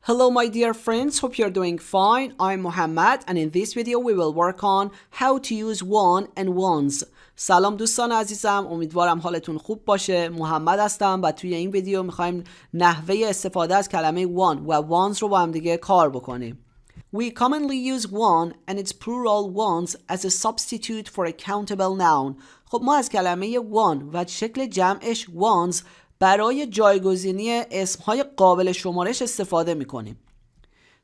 Hello my dear friends, hope you're doing fine. I'm Muhammad and in this video we will work on how to use one and ones. سلام دوستان عزیزم، امیدوارم حالتون خوب باشه. محمد هستم و توی این ویدیو میخوایم نحوه استفاده از کلمه one و ones رو با هم دیگه کار بکنیم. We commonly use one and its plural ones as a substitute for a countable noun. خب ما از کلمه one و شکل جمعش ones برای جایگزینی اسمهای قابل شمارش استفاده میکنیم.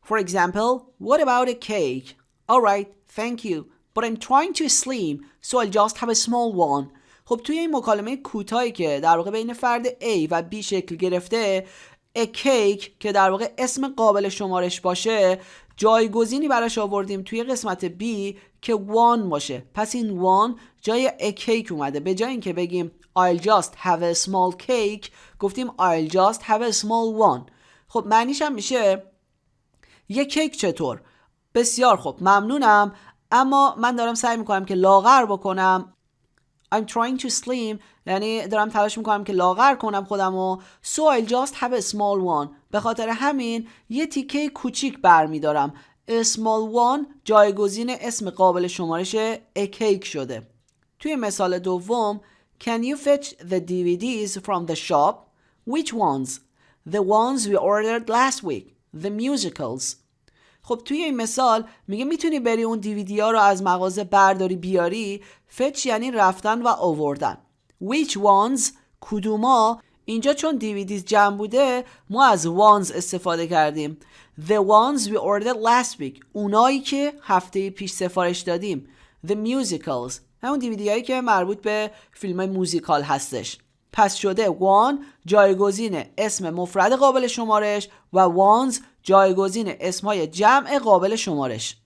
For example, what about a cake? Alright, thank you, but I'm trying to slim, so I'll just have a small one. خب توی این مکالمه کوتاهی که در واقع بین فرد A و B شکل گرفته، a cake که در واقع اسم قابل شمارش باشه، جایگزینی براش آوردیم توی قسمت B که one باشه. پس این one جای a cake اومده. به جای اینکه بگیم I'll just have a small cake گفتیم I'll just have a small one. خب معنیش هم میشه یه کیک چطور؟ بسیار خب ممنونم، اما من دارم سعی میکنم که لاغر بکنم. I'm trying to slim یعنی دارم تلاش میکنم که لاغر کنم خودمو. So I'll just have a small one. به خاطر همین یه تیکه کوچیک برمیدارم. A small one جایگزین اسم قابل شمارش a cake شده. توی مثال دوم Can you fetch the DVDs from the shop? Which ones? The ones we ordered last week. The musicals. خب توی این مثال میگه میتونی بری اون دیویدی ها رو از مغازه برداری بیاری. fetch یعنی رفتن و آوردن. Which ones؟ کدوما؟ اینجا چون دیویدیز جمع بوده ما از ones استفاده کردیم. The ones we ordered last week. اونایی که هفته پیش سفارش دادیم. The musicals. همون دیویدی هایی که مربوط به فیلم های موزیکال هستش. پس شده one جایگزین اسم مفرد قابل شمارش و ones جایگزین اسمهای جمع قابل شمارش.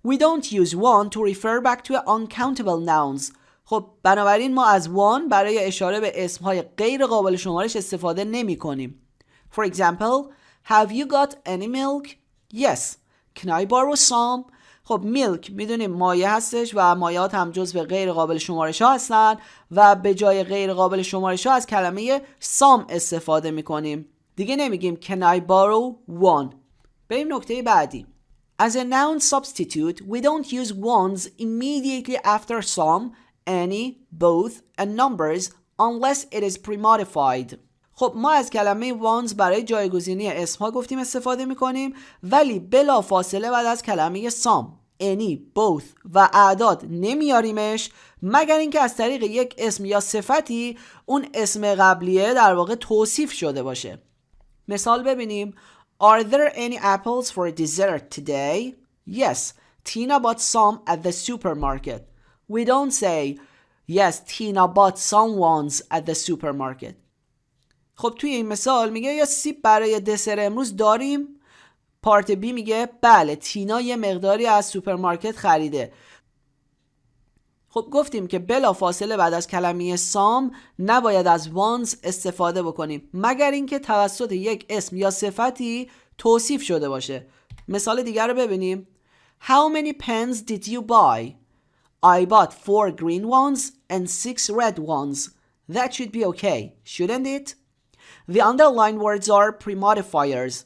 We don't use one to refer back to uncountable nouns. خب بنابراین ما از one برای اشاره به اسمهای غیر قابل شمارش استفاده نمی کنیم. For example, have you got any milk? Yes. Can I borrow some? خب میلک میدونیم مایه هستش و مایات هم جزو غیر قابل شمارش ها هستن و به جای غیر قابل شمارش ها از کلمه some استفاده میکنیم. دیگه نمیگیم can I borrow one. بریم نکته بعدی. As a noun substitute, we don't use ones immediately after some, any, both, and numbers unless it is pre-modified. خب ما از کلمه ones برای جایگزینی اسمها گفتیم استفاده میکنیم، ولی بلا فاصله بعد از کلمه some, any, both و اعداد نمیاریمش مگر اینکه از طریق یک اسم یا صفتی اون اسم قبلیه در واقع توصیف شده باشه. مثال ببینیم. Are there any apples for dessert today? Yes, Tina bought some at the supermarket. We don't say, yes, Tina bought some ones at the supermarket. خب توی این مثال میگه یا سیب برای دسر امروز داریم؟ پارت بی میگه بله تینا یه مقداری از سوپرمارکت خریده. خب گفتیم که بلا فاصله بعد از کلمه سام نباید از ones استفاده بکنیم مگر اینکه توسط یک اسم یا صفتی توصیف شده باشه. مثال دیگر رو ببینیم. How many pens did you buy? I bought 4 green ones and 6 red ones. That should be okay, shouldn't it? The underlined words are pre-modifiers.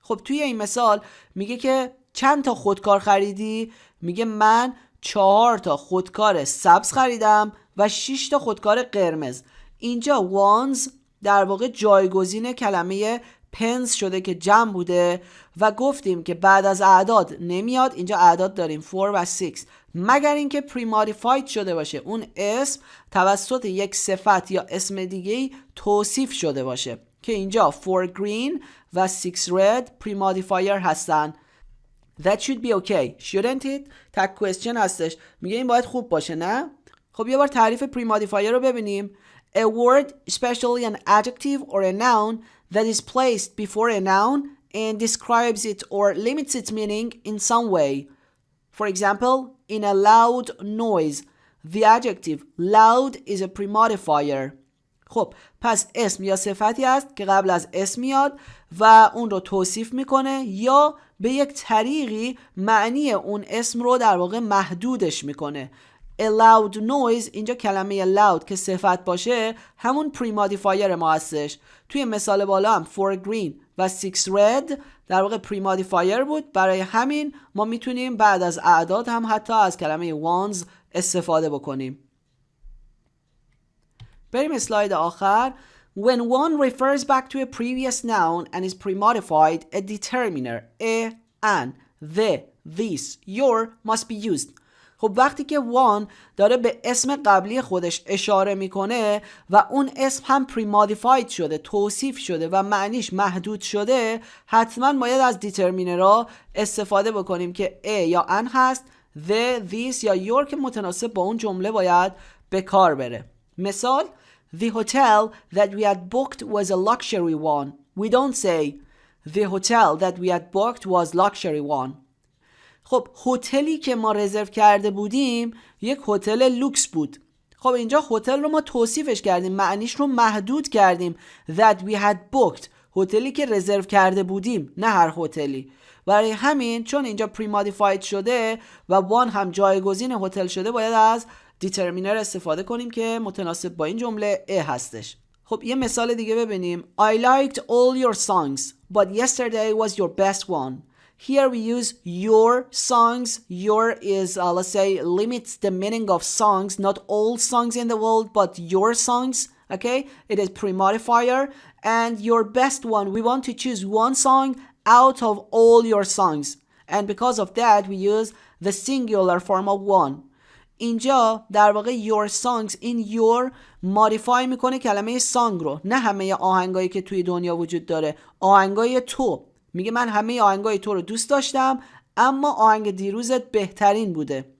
خب توی این مثال میگه که چند تا خودکار خریدی؟ میگه من 4 تا خودکار سبز خریدم و 6 تا خودکار قرمز. اینجا ones در واقع جایگزین کلمه pens شده که جمع بوده و گفتیم که بعد از اعداد نمیاد. اینجا اعداد داریم 4 و 6 مگر اینکه pre-modified شده باشه، اون اسم توسط یک صفت یا اسم دیگه توصیف شده باشه که اینجا 4 green و 6 red pre-modifier هستن. That should be okay, shouldn't it? تک question هستش. میگه این باید خوب باشه نه؟ خب یه بار تعریف pre-modifier رو ببینیم. A word, especially an adjective or a noun that is placed before a noun and describes it or limits its meaning in some way. For example, in a loud noise, the adjective loud is a pre-modifier. خب پس اسم یا صفتی است که قبل از اسم میاد و اون رو توصیف میکنه یا به یک طریقی معنی اون اسم رو در واقع محدودش میکنه. A loud noise، اینجا کلمه loud که صفت باشه همون پریمادیفایر ما هستش. توی مثال بالا هم 4 green و 6 red در واقع پریمادیفایر بود. برای همین ما میتونیم بعد از اعداد هم حتی از کلمه ones استفاده بکنیم. بریم اسلاید آخر. When one refers back to a previous noun and is premodified, a determiner, a, an, the, this, your must be used. خب وقتی که one داره به اسم قبلی خودش اشاره میکنه و اون اسم هم premodified شده، توصیف شده و معنیش محدود شده، حتما باید از دیترمینرها استفاده بکنیم که a یا an هست، the, this یا your که متناسب با اون جمله باید به کار بره. مثال The hotel that we had booked was a luxury one. We don't say the hotel that we had booked was luxury one. خب هتلی که ما رزرو کرده بودیم یک هتل لوکس بود. خب اینجا هتل رو ما توصیفش کردیم، معنیش رو محدود کردیم. That we had booked، هتلی که رزرو کرده بودیم، نه هر هتلی. برای همین چون اینجا پریمادیفاید شده و وان هم جایگزین هتل شده باید از دیترمینر استفاده کنیم که متناسب با این جمله ا هستش. خب یه مثال دیگه ببینیم. I liked all your songs but yesterday was your best one. Here we use your songs. Your is let's say limits the meaning of songs, not all songs in the world but your songs. Okay, it is premodifier. And your best one, we want to choose one song out of all your songs, and because of that we use the singular form of one. اینجا در واقع your songs، این your مودیفای میکنه کلمه song رو، نه همه آهنگایی که توی دنیا وجود داره، آهنگای تو. میگه من همه آهنگای تو رو دوست داشتم اما آهنگ دیروزت بهترین بوده.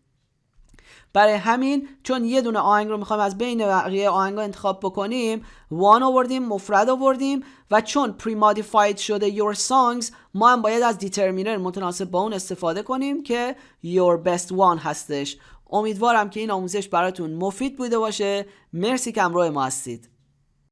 برای همین چون یه دونه آهنگ رو میخوایم از بین بقیه آهنگا انتخاب بکنیم، وان آوردیم، مفرد آوردیم و چون پریمادیفاید شده your songs ما هم باید از دیترمینر متناسب با اون استفاده کنیم که your best one هستش. امیدوارم که این آموزش براتون مفید بوده باشه. مرسی که همراه ما هستید.